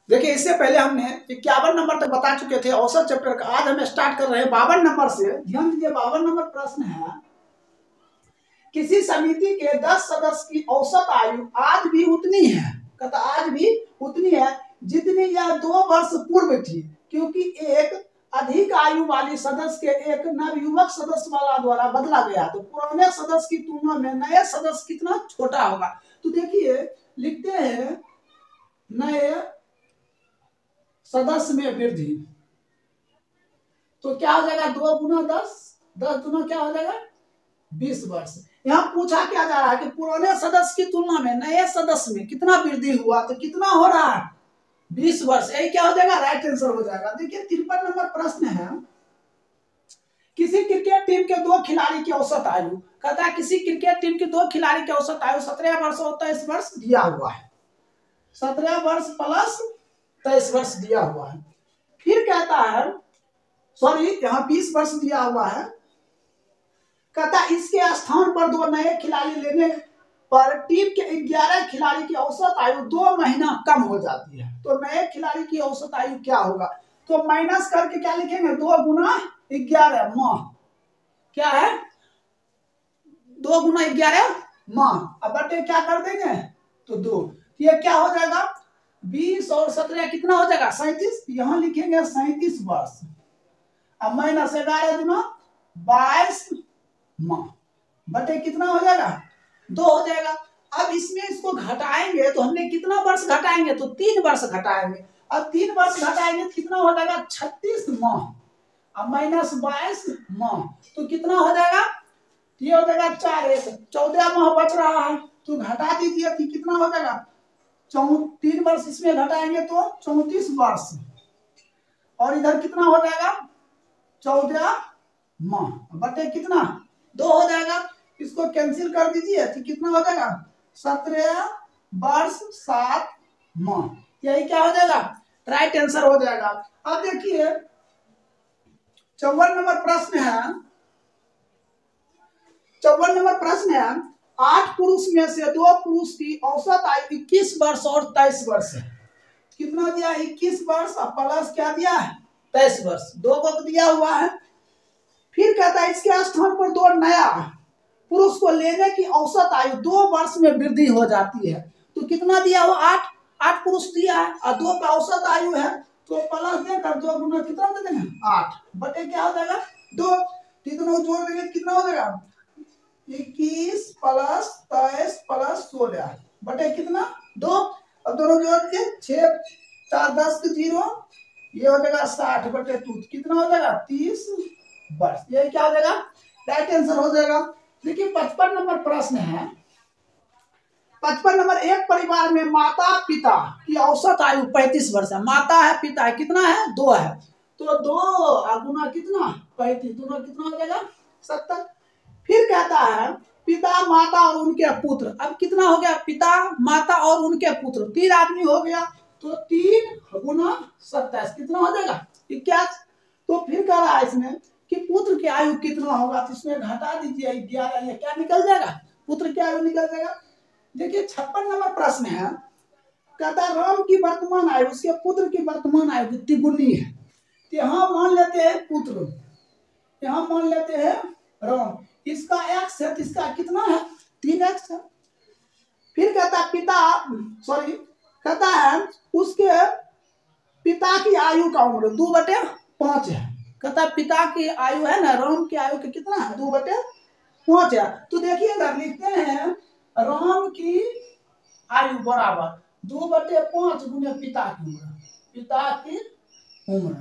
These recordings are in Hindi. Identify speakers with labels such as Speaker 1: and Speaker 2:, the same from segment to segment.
Speaker 1: देखिए इससे पहले हमने 51 नंबर तक बता चुके थे औसत चैप्टर का। आज हम स्टार्ट कर रहे हैं 52 नंबर से। ध्यान दीजिए 52 नंबर प्रश्न है, किसी समिति के 10 सदस्य की औसत आयु आज भी उतनी है, कहता आज भी उतनी है जितनी यह 2 वर्ष पूर्व थी, क्योंकि एक अधिक आयु वाली सदस्य के एक नवयुवक सदस्य वाला द्वारा बदला गया, तो पुराने सदस्य की तुलना में नए सदस्य कितना छोटा होगा। तो देखिए लिखते हैं नए सदस्य में वृद्धि, तो क्या हो जाएगा 2 गुना 10, 10 गुना क्या हो जाएगा 20 वर्ष। यहाँ पूछा क्या जा रहा है कि पुराने सदस्य की तुलना में नए सदस्य में कितना वृद्धि हुआ, तो कितना हो रहा है 20 वर्ष। यही क्या हो जाएगा राइट आंसर हो जाएगा। देखिए 53 नंबर प्रश्न है, किसी क्रिकेट टीम के 2 खिलाड़ी की औसत आयु, कहता है किसी क्रिकेट टीम के 2 खिलाड़ी की औसत आयु 17 वर्ष और 23 वर्ष दिया हुआ है, 17 वर्ष प्लस 23 वर्ष दिया हुआ है। फिर कहता है सॉरी यहाँ 20 वर्ष दिया हुआ है, कहता इसके स्थान पर 2 नए खिलाड़ी लेने पर टीम के 11 खिलाड़ी की औसत आयु 2 महीना कम हो जाती है, तो नए खिलाड़ी की औसत आयु क्या होगा। तो माइनस करके क्या लिखेंगे 2 गुना 11 माह, क्या है 2 गुना 11 माह, अब बटे क्या कर देंगे तो 2, ये क्या हो जाएगा 20 और 17 कितना हो जाएगा 37, यहाँ लिखेंगे 37 वर्ष। अब माइनस 11 गुना 22 माह बटे कितना हो जाएगा 2 हो जाएगा। अब इसमें इसको घटाएंगे तो हमने कितना वर्ष घटाएंगे, तो 3 वर्ष घटाएंगे। अब 3 वर्ष घटाएंगे तो कितना हो जाएगा 36 माह, अब माइनस 22 माह, तो कितना हो जाएगा ये हो जाएगा 14 माह बच रहा है, तो घटा दीजिए कि कितना हो जाएगा 3 वर्ष इसमें घटाएंगे तो 34 वर्ष, और इधर कितना हो जाएगा 14 माह बटे कितना 2 हो जाएगा। इसको कैंसिल कर दीजिए तो कितना हो जाएगा 17 वर्ष 7 माह, यही क्या हो जाएगा राइट आंसर हो जाएगा। अब देखिए 54 नंबर प्रश्न है, 54 नंबर प्रश्न है, 8 पुरुष में से 2 पुरुष की औसत आयु 21 वर्ष और 23 वर्ष है। कितना दिया 21 वर्ष और प्लस क्या दिया है 23 वर्ष, 2 को दिया हुआ है। फिर कहता है इसके स्थान पर 2 नया पुरुष को लेने की औसत आयु 2 वर्ष में वृद्धि हो जाती है, तो कितना दिया हो 8 पुरुष दिया है और 2 का औसत आयु है, तो प्लस देकर 2 गुना कितना दे देंगे 8 बटे क्या हो जाएगा 2, तीनों जोड़ देंगे कितना हो जाएगा 21 प्लस 23 प्लस 16 बटे कितना 2, अब दोनों जोड़ दिए 6 4 10 0, ये हो जाएगा 60 बटे 2, कितना हो जाएगा 30 वर्ष, ये क्या हो जाएगा राइट आंसर हो जाएगा। देखिए 55 नंबर प्रश्न है, 55 नंबर, एक परिवार में माता पिता की औसत आयु 35 वर्ष है, माता है पिता है कितना है 2 है, तो 2 गुना कितना 35, दोनों कितना हो जाएगा 70। फिर कहता है पिता माता और उनके पुत्र, अब कितना हो गया पिता माता और उनके पुत्र 3 आदमी हो गया, तो 3 गुना 27 कितना हो जाएगा 21। तो फिर कह रहा है इसमें कि पुत्र की आयु कितना होगा, तो इसमें घटा दीजिए 11, ये क्या निकल जाएगा पुत्र की आयु निकल जाएगा। देखिए 56 नंबर प्रश्न है, कहता राम की वर्तमान आयु उसके पुत्र की वर्तमान आयु कितनी गुनी है, तो यहाँ मान लेते हैं पुत्र, यहाँ मान लेते हैं राम, इसका x है तो इसका कितना है 3x है। फिर कहता कहता है उसके पिता की आयु का उम्र 2/5 है, कहता पिता की आयु है ना राम की आयु का कितना है 2/5 है। तो देखिए अगर लिखते हैं राम की आयु बराबर 2/5 गुने पिता की उम्र,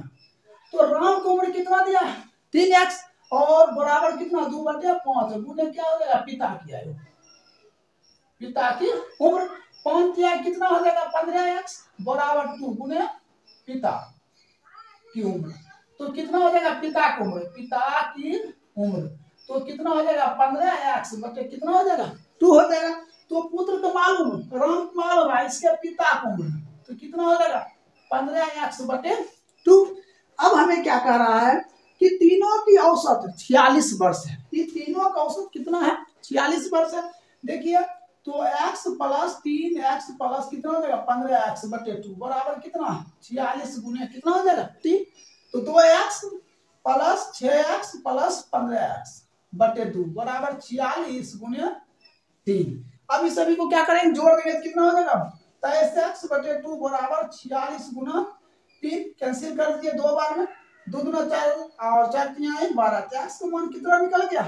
Speaker 1: तो राम की उम्र कितना दिया है 3x और बराबर कितना 2/5 गुने क्या हो जाएगा पिता की आयु, पिता की उम्र 5 दिया कितना हो जाएगा 15x बराबर 2 गुने पिता की उम्र, तो कितना हो जाएगा पिता की उम्र, तो कितना हो जाएगा 15x बटे कितना हो जाएगा 2 हो जाएगा। तो पुत्र को मालूम राम को मालूम है इसके पिता की उम्र, तो कितना हो जाएगा 15x बटे 2। अब हमें क्या कह रहा है कि तीनों की औसत 46 वर्ष है, ये तीनों का औसत कितना है 46 वर्ष है। देखिए तो x प्लस 3x प्लस कितना हो जाएगा 15x बटे 2 बराबर कितना 46 गुने कितना हो जाएगा 3। तो 2x plus 6x plus 15x बटे 2 बराबर 46 गुने 3। अब इस सभी को क्या करेंगे जोड़ देंगे तो कितना हो जाएगा 23x बटे 2 बराबर 46 गुना 3। कैंसिल कर दिए दो बार में, 2 दूना 4 और 4 3 12। तो x का मान कितना निकल गया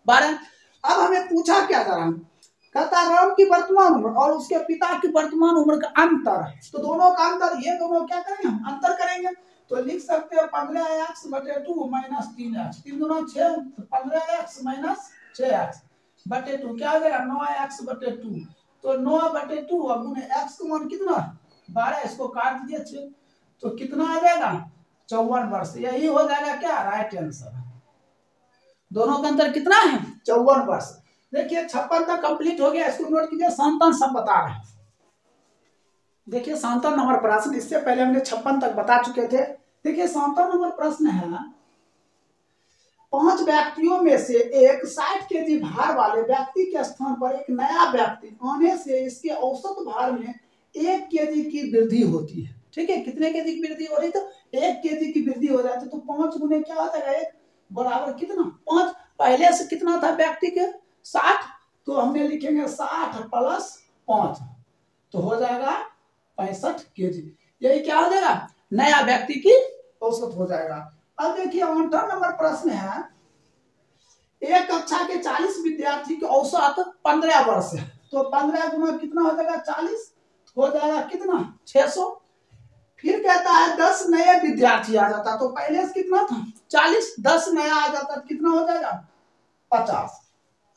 Speaker 1: 12। अब हमें पूछा क्या जा रहा है, कहता राम की वर्तमान उम्र और उसके पिता की वर्तमान उम्र का अंतर। तो दोनों का अंतर, ये दोनों क्या करेंगे हम अंतर करेंगे। तो लिख सकते हैं 15x बटे 2 माइनस 3x, 3 दूना 6, 15x माइनस 6x बटे 2 क्या हो जाएगा 9x बटे 2। तो 9 बटे 2 और गुने x का मान कितना 12, इसको काट दीजिए 6 तो कितना आ जाएगा 54 वर्ष। यही हो जाएगा क्या राइट आंसर। दोनों का अंतर कितना है 54 वर्ष। देखिए 56 तक कंप्लीट हो गया, इसको नोट कीजिए। शांतन सब बता रहे हैं। देखिए शांतन नंबर प्रश्न, इससे पहले हमने 56 तक बता चुके थे। देखिए शांतन नंबर प्रश्न है 5 व्यक्तियों में से एक 60 केजी भार वाले व्यक्ति के स्थान पर एक नया व्यक्ति आने से इसके औसत भार में 1 केजी की वृद्धि होती है। ठीक है, कितने केजी की वृद्धि हो रही तो 1 केजी की वृद्धि हो जाती है। तो 5 गुने क्या हो जाएगा 1 बराबर कितना 5। पहले से कितना था व्यक्ति के 60, तो हमने लिखेंगे 60 प्लस 5 तो हो जाएगा 65 केजी। यही क्या हो जाएगा नया व्यक्ति की औसत हो जाएगा। अब देखिए 58 नंबर प्रश्न है, एक कक्षा के 40 विद्यार्थी की औसत 15 वर्ष है। तो 15 गुना कितना हो जाएगा 40 हो जाएगा कितना 600। फिर कहता है 10 नए विद्यार्थी आ जाता, तो पहले से कितना था 40, 10 नया आ जाता तो कितना हो जाएगा 50।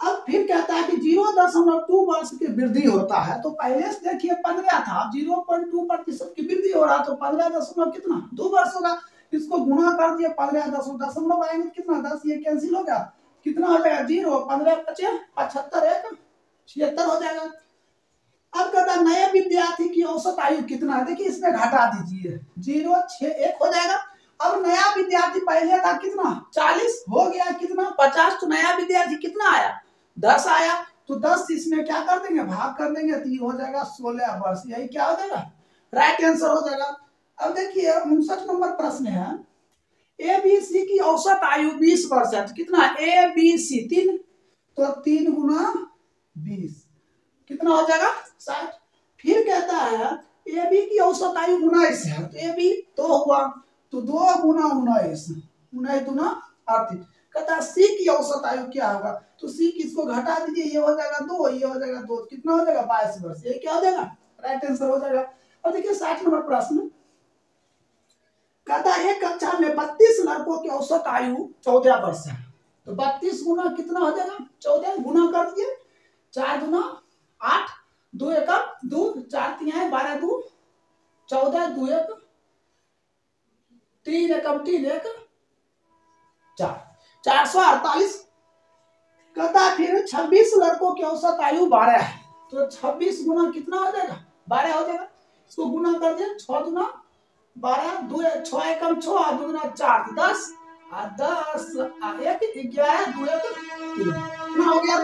Speaker 1: अब फिर कहता है कि 0.2 वर्ष की वृद्धि होता है। तो पहले से देखिए 15 था, 0.2% की वृद्धि हो रहा, तो 15 दशमलव कितना 2 वर्ष होगा। इसको गुणा कर दिए 15 दशमलव आएंगे कितना 10, ये कैंसिल हो गया कितना हो जाएगा 0, 15 25 75 1 76 हो जाएगा। अब कहता है नए विद्यार्थी की औसत आयु कितना है, देखिए इसमें घटा दीजिए 0 6 1 हो जाएगा। अब नया विद्यार्थी पहले था कितना 40 हो गया कितना 50, तो नया विद्यार्थी कितना आया 10 आया। तो 10 इसमें क्या कर देंगे भाग कर देंगे तो ये हो जाएगा 16 वर्ष। यही क्या हो जाएगा राइट आंसर हो जाएगा। अब देखिए 59 नंबर प्रश्न है, ए बी सी की औसत आयु 20 वर्ष है। तो कितना ए बी सी 3, तो 3 गुना 20 कितना हो जाएगा 60। फिर कहता है ए बी की औसत आयु 19 है। तो ए बी तो हुआ, तो 2 गुना 19 19 दूना 38। कहता है सी की औसत आयु क्या होगा, तो सी की इसको घटा दीजिए, ये हो जाएगा 2, ये हो जाएगा 2, कितना हो जाएगा 22 वर्ष। ये क्या हो जाएगा राइट आंसर हो जाएगा। और देखिए 60 नंबर प्रश्न कहता है एक कक्षा में 32 लड़कों की औसत आयु 14 वर्ष है। तो 32 गुना कितना हो जाएगा 14 गुना कर दिए 4 दूना 8, 2 एकम 2, 4 3 12 2 14, 2 1 3 एकम 3 1 4 448। कहता है फिर 26 लड़कों की औसत आयु 12 है। तो 26 गुना कितना हो जाएगा 12 हो जाएगा। इसको गुना कर दिया 6 दूना 12, 2 6 एकम 6, 2 दूना 4 10 10 1 11 2 1 3 कितना हो गया।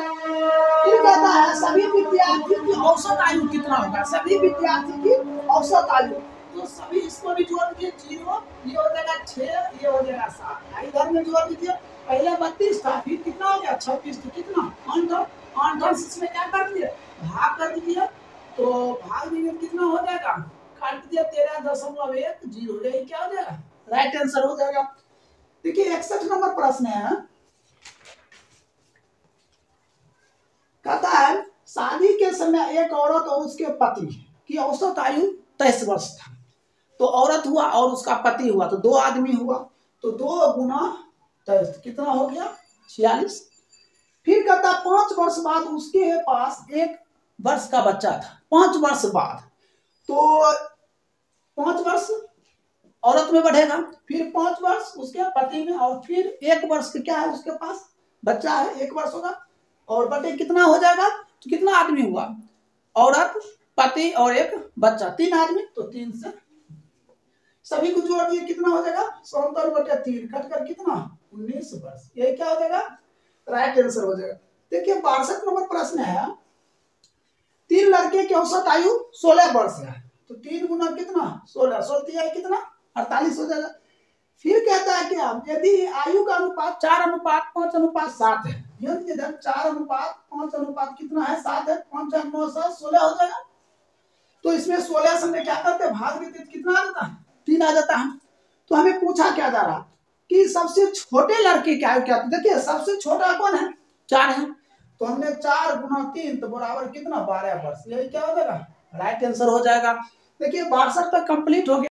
Speaker 1: फिर कहता है सभी विद्यार्थी की औसत आयु कितना होगा, सभी विद्यार्थी की औसत आयु। तो सभी इसको भी जोड़ दीजिए 0, ये हो जाएगा 6, ये हो जाएगा 7, इधर में जोड़ दीजिए। पहले 32 था, फिर कितना हो गया 26, तो कितना 8 इसमें क्या कर दिए भाग कर दीजिए। तो भाग दीजिए कितना हो जाएगा काट दीजिए 13.10। यही क्या हो जाएगा राइट आंसर हो जाएगा। देखिए 61 नंबर प्रश्न है, कहता है शादी के समय एक औरत और उसके पति की औसत आयु 23 वर्ष था। तो औरत हुआ और उसका पति हुआ, तो 2 आदमी हुआ, तो 2 गुना 23 कितना हो गया 46। फिर कहता 5 वर्ष बाद उसके पास 1 वर्ष का बच्चा था। 5 वर्ष बाद, तो 5 वर्ष औरत में बढ़ेगा, फिर 5 वर्ष उसके पति में, और फिर 1 वर्ष क्या है उसके पास बच्चा है 1 वर्ष होगा, और बटे कितना हो जाएगा। तो कितना आदमी हुआ औरत पति और 1 बच्चा 3 आदमी, तो 3 से सभी को जोड़ दिए कितना हो जाएगा 77 बटे 3 कट कर कितना 19 वर्ष। ये क्या हो जाएगा राइट आंसर हो जाएगा। देखिए 62 नंबर प्रश्न है, तीन लड़के की औसत आयु 16 वर्ष है, तो 3 गुना कितना 16, 16 कितना 48 हो जाएगा। फिर कहता है कि अब यदि आयु का अनुपात 4:5:7 है, 4:5 कितना है 7 है, 5 4 9 7 16 हो जाएगा। तो इसमें 16 से हमने क्या करते हैं भाग देते, कितना आ जाता है 3 आ जाता है। तो हमें पूछा क्या जा रहा कि सबसे छोटे लड़के की आयु क्या, देखिए सबसे छोटा कौन है 4 है, तो हमने 4 गुना 3 तो बराबर कितना 12 वर्ष, यही क्या हो जाएगा राइट आंसर हो जाएगा। देखिए 62 तक कंप्लीट हो गया।